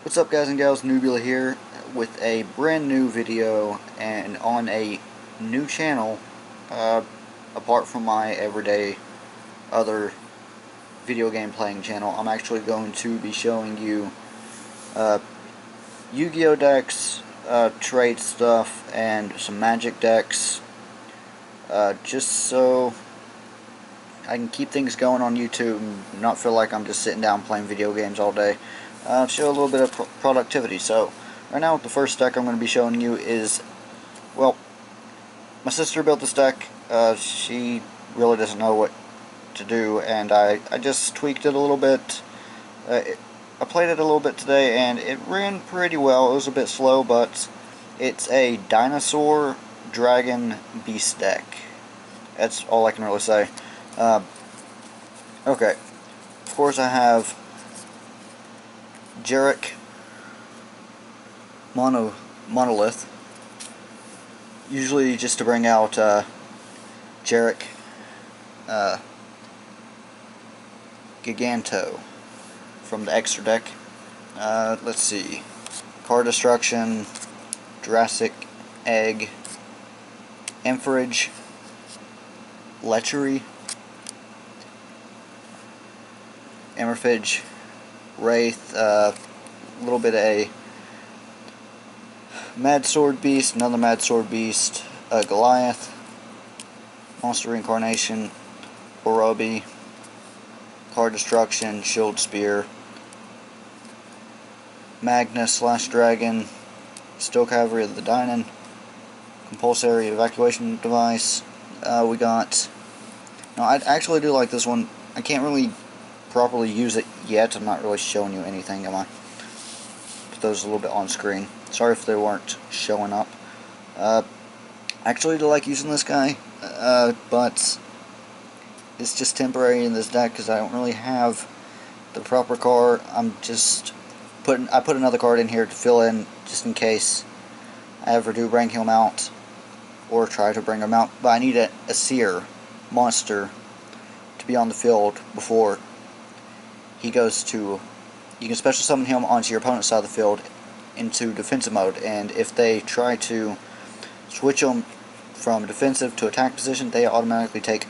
What's up, guys and gals? Nubula here with a brand new video and on a new channel, uh, apart from my everyday other video game playing channel. I'm actually going to be showing you uh, Yu-Gi-Oh decks, trade stuff, and some Magic decks, just so I can keep things going on YouTube and not feel like I'm just sitting down playing video games all day. Show a little bit of productivity. So right now the first deck I'm going to be showing you is, well, my sister built this deck. She really doesn't know what to do, and I just tweaked it a little bit. I played it a little bit today and it ran pretty well. It was a bit slow, but it's a dinosaur dragon beast deck. That's all I can really say. Uh, okay, of course I have Jarek Monolith, usually just to bring out Jarek Giganto from the extra deck. Let's see, Card Destruction, Jurassic Egg, Ampharage, Lechery, Ampharage, Wraith, a little bit of a Mad Sword Beast, another Mad Sword Beast, Goliath, Monster Reincarnation, Orobi, Card Destruction, Shield Spear, Magnus Slash Dragon, Steel Cavalry of the Dynan, Compulsory Evacuation Device. We got. Now, I actually do like this one. I can't really properly use it yet. I'm not really showing you anything, am I? Put those a little bit on screen. Sorry if they weren't showing up. I actually do like using this guy, but it's just temporary in this deck because I don't really have the proper card. I put another card in here to fill in just in case I ever do bring him out or try to bring him out. But I need a seer monster to be on the field before he goes to. You can special summon him onto your opponent's side of the field into defensive mode, and if they try to switch him from defensive to attack position, they automatically take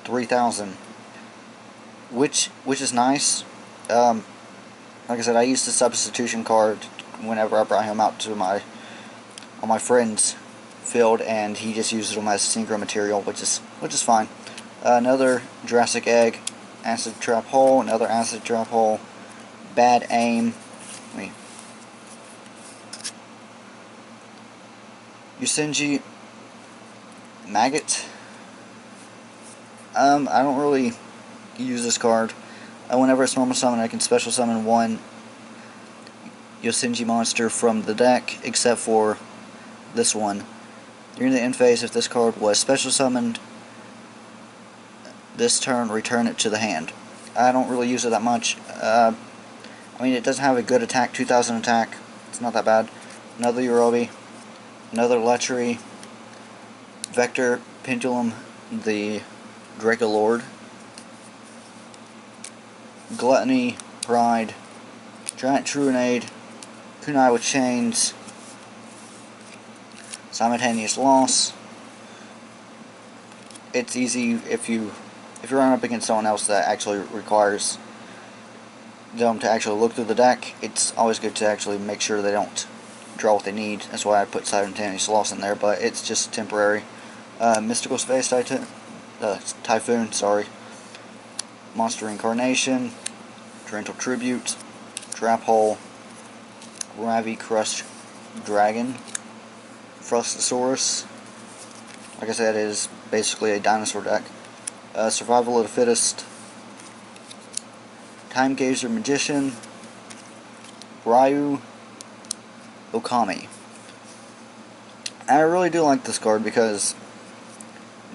3,000, which is nice. Like I said, I used the substitution card whenever I brought him out to my friend's field, and he just uses them as synchro material, which is fine. Another Jurassic Egg, Acid Trap Hole, another Acid Trap Hole, Bad Aim. Yusenji Maggot. I don't really use this card. Whenever it's normal summon, I can special summon one Yosenji monster from the deck, except for this one. During the end phase, if this card was special summoned this turn, return it to the hand. I don't really use it that much. I mean, it doesn't have a good attack, 2,000 attack. It's not that bad. Another Orobi, another Lechery, Vector, Pendulum, the Draco Lord, Gluttony, Pride, Giant Truanade, Kunai with Chains, Simultaneous Loss. It's easy if you run up against someone else that actually requires them to actually look through the deck. It's always good to actually make sure they don't draw what they need. That's why I put Simultaneous Loss in there, but it's just temporary. Mystical Space Typhoon, sorry. Monster Reincarnation, Torrential Tribute, Trap Hole, Ravi Crush Dragon, Frustosaurus. Like I said, it is basically a dinosaur deck. Survival of the Fittest, Time Gazer Magician, Ryu, Okami. And I really do like this card because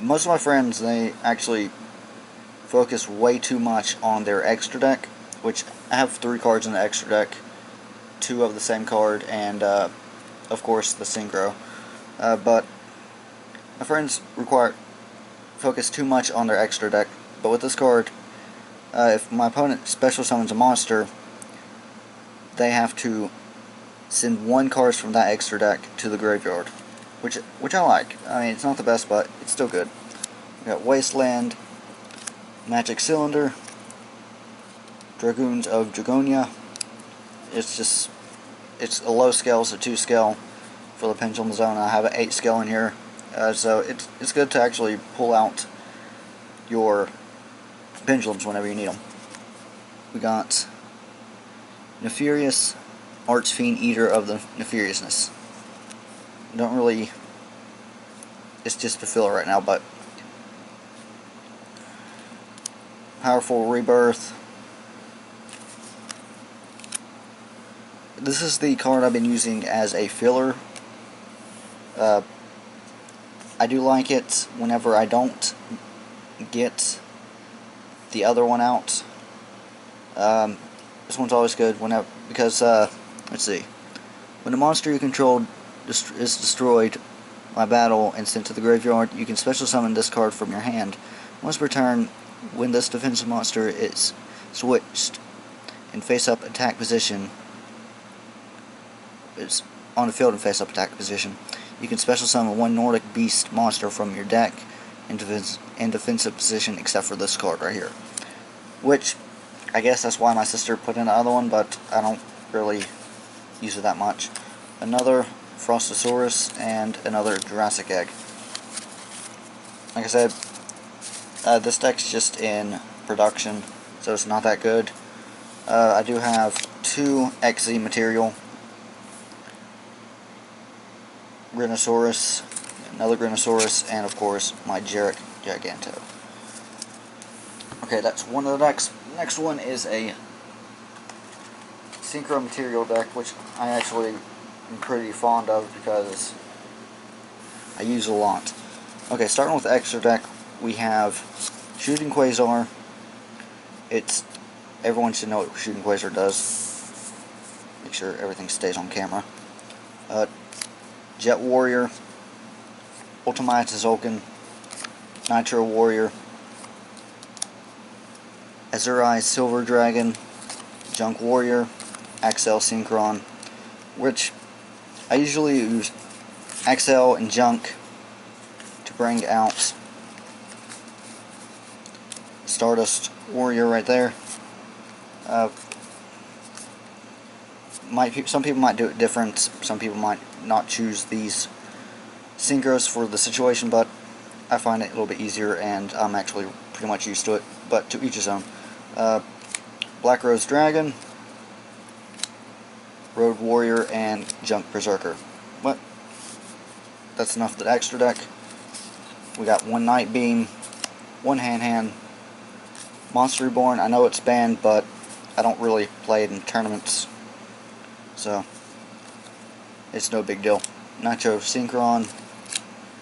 most of my friends, they actually focus way too much on their extra deck, which I have 3 cards in the extra deck, 2 of the same card, and of course the synchro. But my friends focus too much on their extra deck. But with this card, if my opponent special summons a monster, they have to send 1 card from that extra deck to the graveyard, which I like. I mean, it's not the best, but it's still good. We got Wasteland, Magic Cylinder, Dragoons of Dragonia. It's a low scale, so 2 scale for the Pendulum Zone. I have an 8 scale in here, so it's good to actually pull out your pendulums whenever you need them. We got Nefarious, Archfiend, Eater of the Nefariousness. Don't really, it's just a filler right now, but Powerful Rebirth. This is the card I've been using as a filler. I do like it whenever I don't get the other one out. This one's always good because let's see, when a monster you control is destroyed by battle and sent to the graveyard, you can special summon this card from your hand. Once per turn, when this defensive monster is switched in face-up attack position, is on the field in face-up attack position, you can special summon 1 Nordic Beast monster from your deck in defensive position, except for this card right here. Which, I guess that's why my sister put in the other one, but I don't really use it that much. Another Frostosaurus and another Jurassic Egg. Like I said, this deck's just in production, so it's not that good. I do have 2 XZ material. Grinosaurus, another Grinosaurus, and of course my Jarek Giganto. Okay, that's one of the decks. Next one is a Synchro Material deck, which I actually am pretty fond of because I use a lot. Okay, starting with the extra deck, we have Shooting Quasar. Everyone should know what Shooting Quasar does. Make sure everything stays on camera. Jet Warrior, Ultimate Tzolk'in, Nitro Warrior, Azurai Silver Dragon, Junk Warrior, Axel Synchron, which I usually use Axel and Junk to bring out Stardust Warrior right there. Some people might do it different. Some people might not choose these synchros for the situation, but I find it a little bit easier, and I'm actually pretty much used to it. But to each his own. Black Rose Dragon, Road Warrior, and Junk Berserker. But that's enough of the extra deck. We got 1 Night Beam, 1 Hand, Monster Reborn. I know it's banned, but I don't really play it in tournaments, so it's no big deal. Nitro Synchron,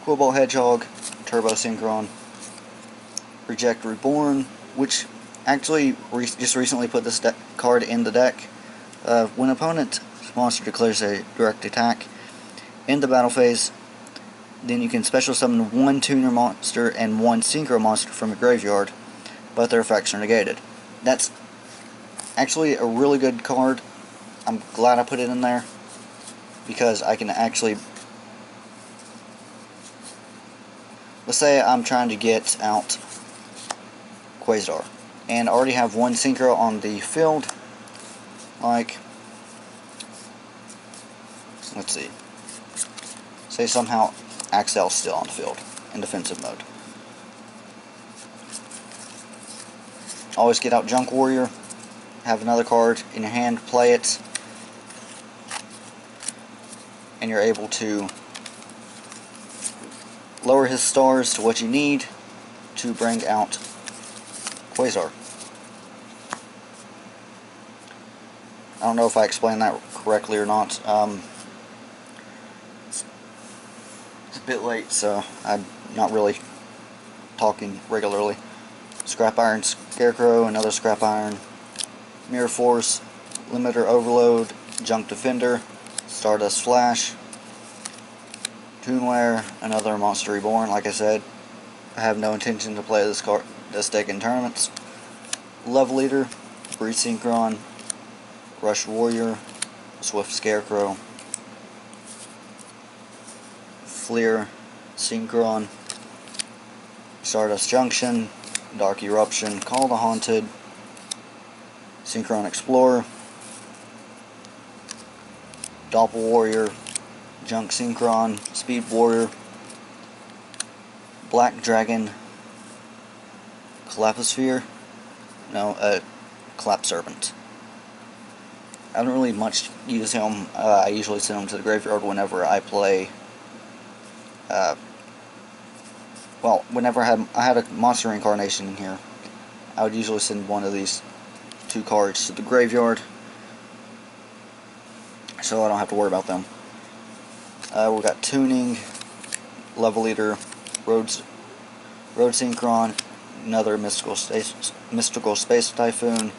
Quillbolt Hedgehog, Turbo Synchron, Reject Reborn, which actually just recently put this card in the deck. When an opponent's monster declares a direct attack in the battle phase, then you can special summon 1 Tuner monster and 1 Synchro monster from your graveyard, but their effects are negated. That's actually a really good card. I'm glad I put it in there, because I can actually, let's say I'm trying to get out Quasar, and I already have 1 Synchro on the field, like, let's see, say somehow Axel's still on the field in defensive mode. Always get out Junk Warrior, have another card in your hand, play it, and you're able to lower his stars to what you need to bring out Quasar. I don't know if I explained that correctly or not. It's a bit late, so I'm not really talking regularly. Scrap Iron Scarecrow, another Scrap Iron, Mirror Force, Limiter Overload, Junk Defender, Stardust Flash, Toonware, another Monster Reborn. Like I said, I have no intention to play this deck in tournaments. Love Leader, Breed Synchron, Rush Warrior, Swift Scarecrow, Fleer, Synchron, Stardust Junction, Dark Eruption, Call the Haunted, Synchron Explorer, Doppel Warrior, Junk Synchron, Speed Warrior, Black Dragon, Calaposphere, Clap Serpent. I don't really much use him. I usually send him to the graveyard whenever I play. Whenever I had a monster incarnation in here, I would usually send one of these 2 cards to the graveyard, so I don't have to worry about them. We got Tuning, Level Leader, Road Synchron, another Mystical Space Typhoon,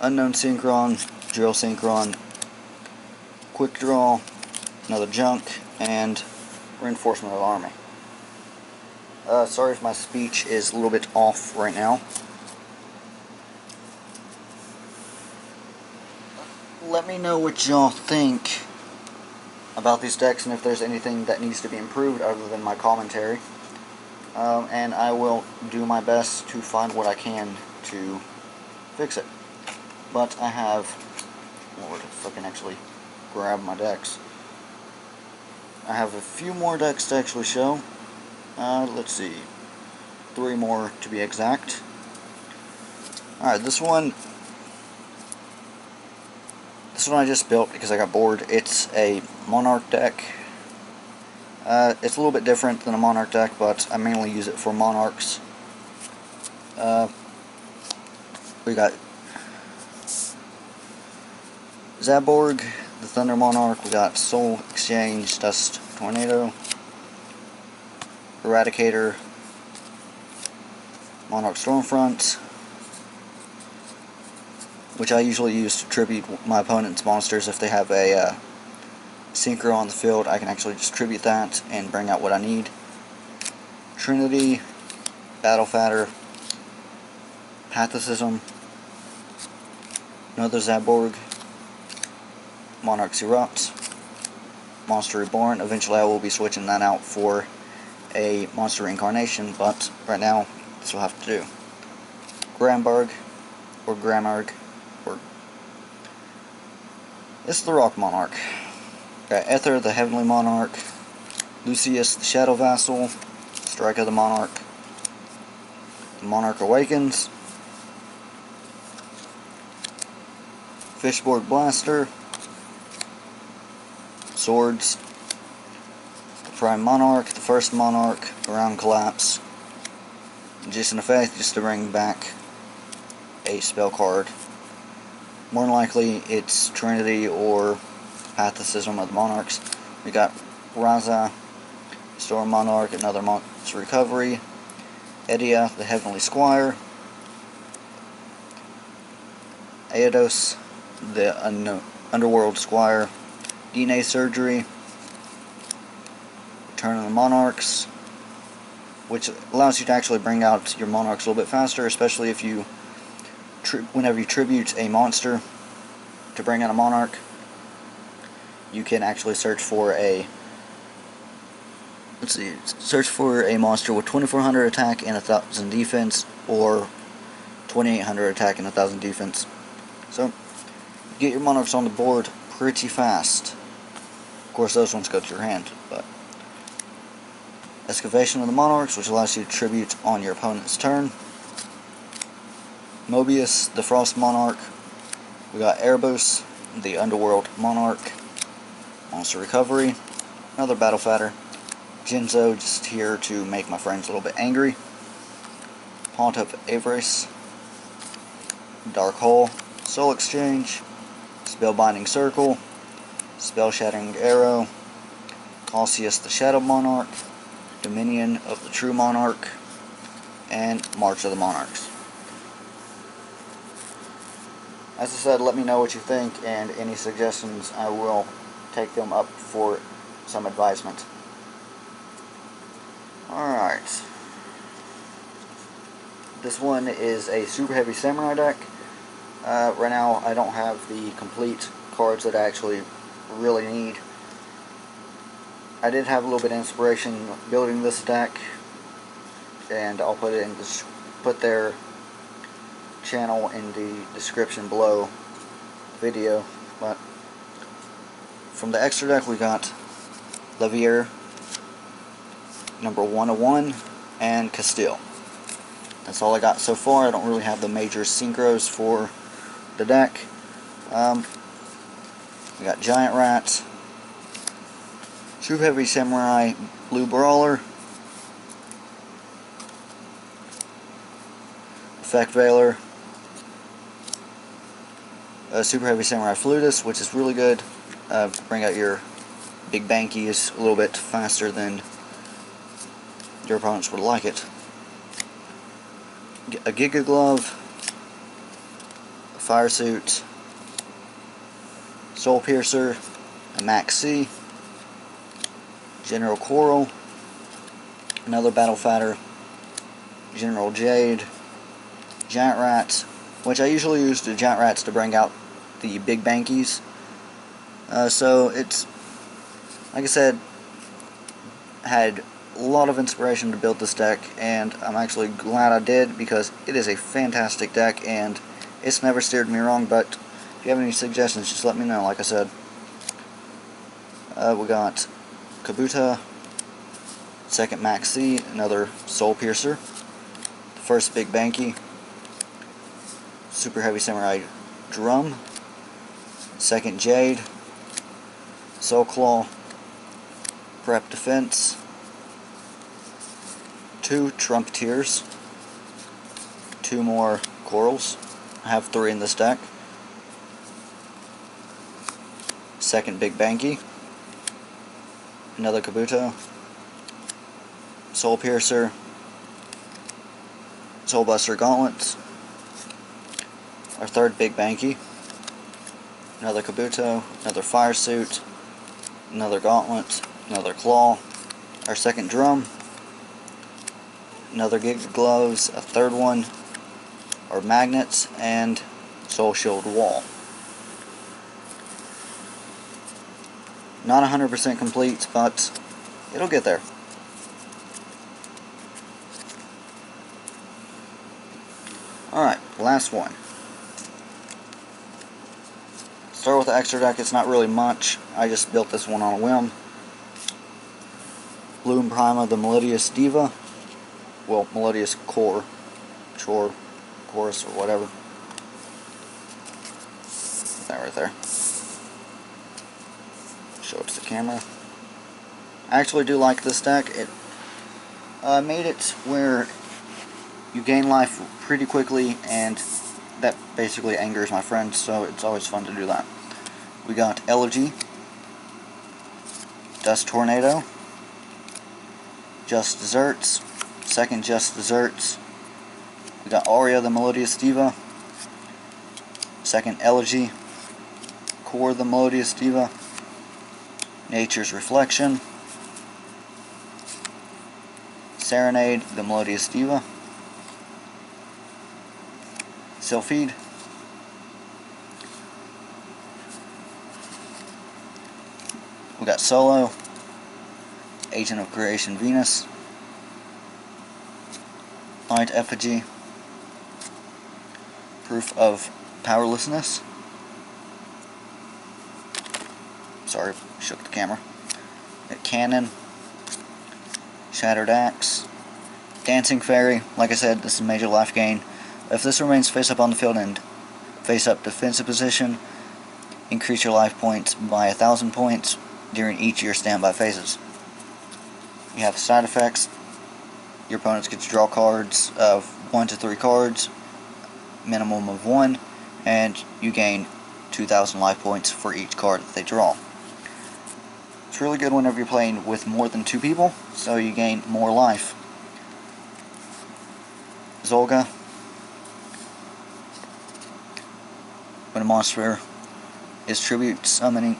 Unknown Synchron, Drill Synchron, Quick Draw, another Junk, and Reinforcement of the Army. Sorry if my speech is a little bit off right now. Let me know what y'all think about these decks and if there's anything that needs to be improved other than my commentary. And I will do my best to find what I can to fix it. But I have... Lord, if I can actually grab my decks. I have a few more decks to actually show. Let's see. 3 more to be exact. Alright, this one I just built because I got bored. It's a Monarch deck. It's a little bit different than a Monarch deck, but I mainly use it for Monarchs. We got Zaborg, the Thunder Monarch. We got Soul Exchange, Dust Tornado, Eradicator, Monarch Stormfront, which I usually use to tribute my opponent's monsters. If they have a Synchro on the field, I can actually just tribute that and bring out what I need. Trinity, Battle Fatter, Pathicism, another Zaborg, Monarchs Erupt, Monster Reborn. Eventually I will be switching that out for a Monster Reincarnation, but right now this will have to do. Grambarg, or Gramarg, or... This is the Rock Monarch. Got Ether, the Heavenly Monarch, Lucius, the Shadow Vassal, Strike of the Monarch, the Monarch Awakens, Fishborg Blaster, Swords, the Prime Monarch, the First Monarch, Around Collapse, Magician of Faith, just to bring back a spell card. More than likely it's Trinity or Pathicism of the Monarchs. We got Raza, Storm Monarch, another Monster Recovery, Edia, the Heavenly Squire, Aedos, the Underworld Squire, DNA Surgery, Return of the Monarchs, which allows you to actually bring out your Monarchs a little bit faster, especially if you whenever you tribute a monster to bring out a Monarch. You can actually search for a monster with 2400 attack and 1000 defense, or 2800 attack and 1000 defense. So get your Monarchs on the board pretty fast. Of course those ones go to your hand, but Excavation of the Monarchs, which allows you to tribute on your opponent's turn. Mobius, the Frost Monarch. We got Erebos, the Underworld Monarch. Monster Recovery, another Battle Fatter. Jinzo, just here to make my friends a little bit angry. Haunt of Avarice, Dark Hole, Soul Exchange, Spellbinding Circle, Spell Shattering Arrow, Cassius the Shadow Monarch, Dominion of the True Monarch, and March of the Monarchs. As I said, let me know what you think, and any suggestions, I will take them up for some advisement. Alright. This one is a Super Heavy Samurai deck. Right now I don't have the complete cards that I actually really need. I did have a little bit of inspiration building this deck, and I'll put it in put their channel in the description below the video. But from the extra deck we got Levier, number 101, and Castile. That's all I got so far. I don't really have the major synchros for the deck. We got Giant Rat, True Heavy Samurai Blue Brawler, Effect Veiler, Super Heavy Samurai Flutist, which is really good. Bring out your big bankies a little bit faster than your opponents would like it. A Giga Glove, a Fire Suit, Soul Piercer, a Max C, General Coral, another Battle Fighter, General Jade, Giant Rats, which I usually use the Giant Rats to bring out the big bankies. So it's, like I said, had a lot of inspiration to build this deck, and I'm actually glad I did, because it is a fantastic deck and it's never steered me wrong. But if you have any suggestions, just let me know. Like I said, we got Kabuto, second Max C, another Soul Piercer, the first Big Banky, Super Heavy Samurai Drum, second Jade, Soul Claw, Prep Defense, 2 Trumpeteers, 2 more Corals. I have 3 in this deck. Second Big Banky, another Kabuto, Soul Piercer, Soul Buster Gauntlets, our third Big Banky, another Kabuto, another Fire Suit, another Gauntlet, another Claw, our second Drum, another Giga Gloves, a third one, our Magnets, and Soul Shield Wall. Not 100% complete, but it'll get there. Alright, last one. Start with the extra deck. It's not really much. I just built this one on a whim. Bloom Prima, the Melodious Diva. Well, Melodious Core. Chorus, or whatever. That right there. Show it to the camera. I actually do like this deck. It made it where you gain life pretty quickly, and that basically angers my friends, so it's always fun to do that. We got Elegy, Dust Tornado, Just Desserts, second Just Desserts. We got Aria, the Melodious Diva, second Elegy, Core, the Melodious Diva, Nature's Reflection, Serenade, the Melodious Diva, Sylphide, we got Solo, Agent of Creation Venus, Light Effigy, Proof of Powerlessness. Sorry, shook the camera. Cannon, Shattered Axe, Dancing Fairy. Like I said, this is major life gain. If this remains face up on the field and face up defensive position, increase your life points by 1,000 points during each of your standby phases. You have side effects. Your opponents get to draw cards of 1 to 3 cards, minimum of 1, and you gain 2,000 life points for each card that they draw. It's really good whenever you're playing with more than 2 people, so you gain more life. Zolga. When a monster is tribute summoned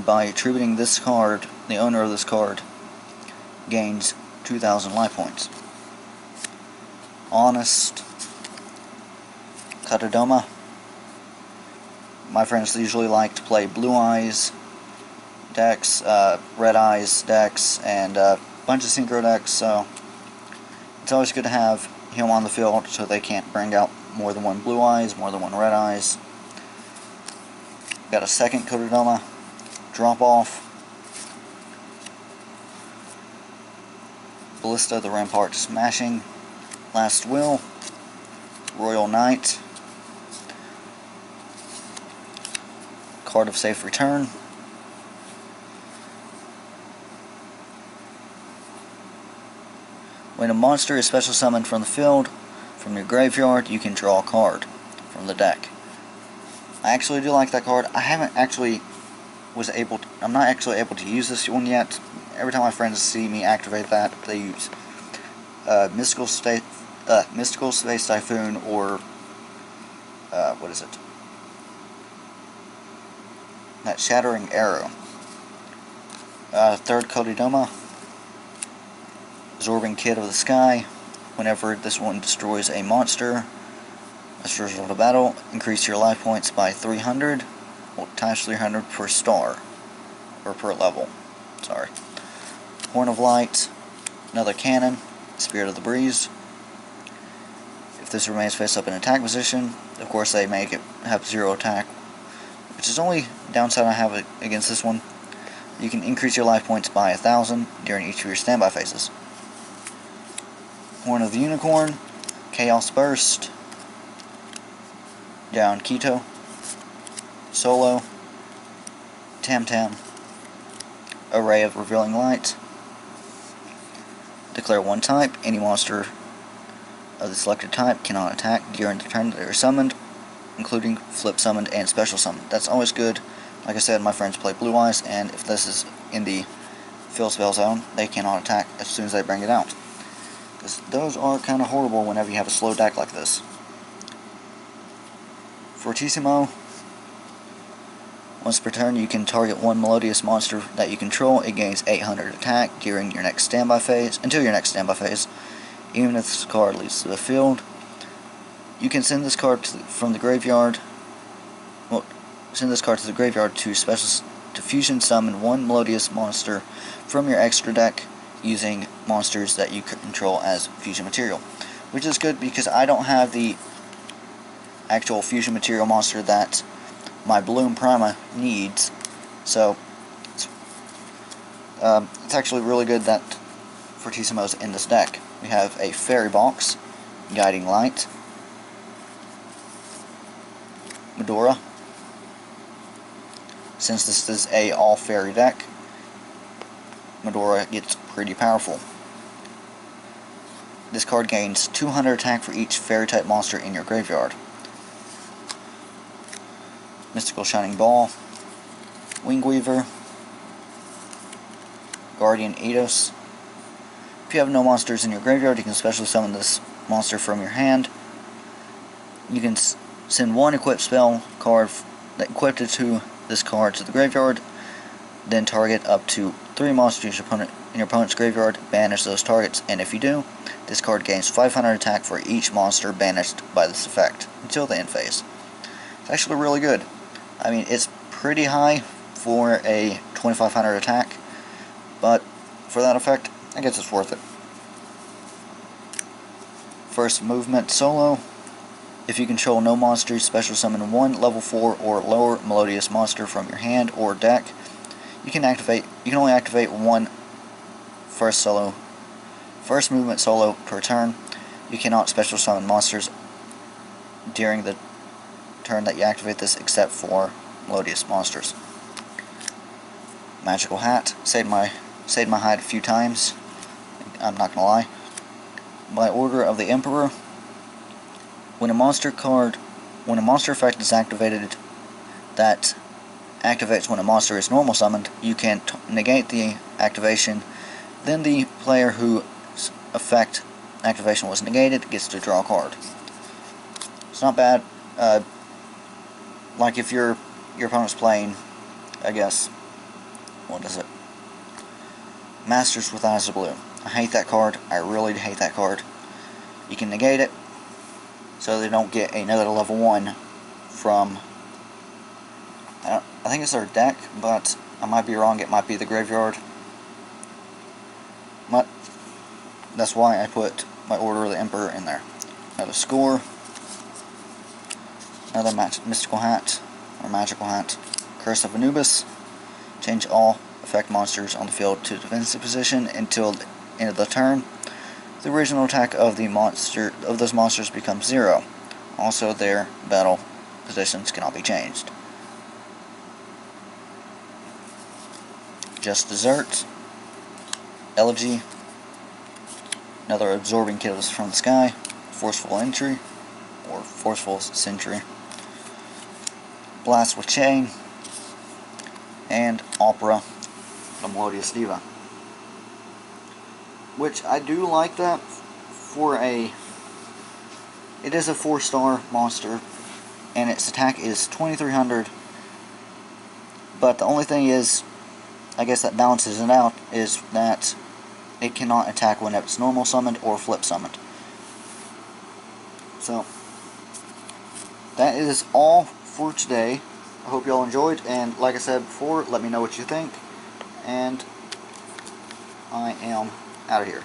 by attributing this card, the owner of this card gains 2,000 life points. Honest, Katahdoma. My friends usually like to play Blue Eyes decks, Red Eyes decks, and a bunch of Synchro decks, so it's always good to have him on the field so they can't bring out more than one Blue Eyes, more than one Red Eyes. Got a second Katahdoma, Drop Off, Ballista the Rampart Smashing, Last Will, Royal Knight, Card of Safe Return, when a monster is special summoned from the field, from your graveyard, you can draw a card from the deck. I actually do like that card. I'm not actually able to use this one yet. Every time my friends see me activate that, they use Mystical Space Typhoon, or what is it? That Shattering Arrow. Third Katahdoma, Absorbing Kid of the Sky. Whenever this one destroys a monster as a result of battle, increase your life points by 300, well, times 300 per star, or per level. Sorry. Horn of Light, another cannon, Spirit of the Breeze. If this remains face up in attack position, of course they make it have 0 attack, which is the only downside I have against this one. You can increase your life points by 1,000 during each of your standby phases. Horn of the Unicorn, Chaos Burst, Down Keto, Solo, Tam, Array of Revealing Light. Declare one type. Any monster of the selected type cannot attack during the turn that they are summoned, including flip summoned and special summoned. That's always good. Like I said, my friends play Blue Eyes, and if this is in the field spell zone, they cannot attack as soon as they bring it out, because those are kind of horrible whenever you have a slow deck like this. Fortissimo. Once per turn, you can target one melodious monster that you control. It gains 800 attack during your next standby phase, until your next standby phase, even if this card leaves the field. You can send this card from the graveyard. Well, send this card to the graveyard to fusion summon one melodious monster from your extra deck using monsters that you control as fusion material, which is good because I don't have the actual fusion material monster that my Bloom Prima needs, so it's actually really good that Fortissimo's in this deck. We have a Fairy Box, Guiding Light, Medora. Since this is a all-fairy deck, Medora gets pretty powerful. This card gains 200 attack for each fairy-type monster in your graveyard. Mystical Shining Ball, Wingweaver, Guardian Eidos. If you have no monsters in your graveyard, you can specially summon this monster from your hand. You can send one equipped spell card that equipped it to this card to the graveyard, then target up to 3 monsters in your opponent's graveyard, banish those targets, and if you do, this card gains 500 attack for each monster banished by this effect until the end phase. It's actually really good. I mean, it's pretty high for a 2500 attack, but for that effect, I guess it's worth it. First movement solo. If you control no monsters, special summon one level 4 or lower melodious monster from your hand or deck. You can only activate one first movement solo per turn. You cannot special summon monsters during the turn that you activate this, except for melodious monsters. Magical Hat. Saved my hide a few times, I'm not gonna lie. By order of the Emperor, when a monster effect is activated that activates when a monster is normal summoned, you can negate the activation. Then the player whose effect activation was negated gets to draw a card. It's not bad. Like if your opponent's playing, I guess, what is it? Masters with Eyes of Blue. I hate that card. I really hate that card. you can negate it, so they don't get another level 1 from, I think it's their deck, but I might be wrong, it might be the graveyard. But that's why I put my Order of the Emperor in there. Another score, another mystical hat, or magical hat, Curse of Anubis. Change all effect monsters on the field to defensive position until the end of the turn. The original attack of those monsters becomes 0. Also, their battle positions cannot be changed. Just Desert, Elegy, another Absorbing Kills from the Sky, Forceful Entry, or Forceful Sentry, Blast with Chain, and Opera, the Melodious Diva. Which I do like that for it is a 4-star monster, and its attack is 2300, but the only thing is, I guess that balances it out, is that it cannot attack when it's normal summoned or flip summoned. So, that is all for today. I hope y'all enjoyed, and like I said before, let me know what you think, and I am out of here.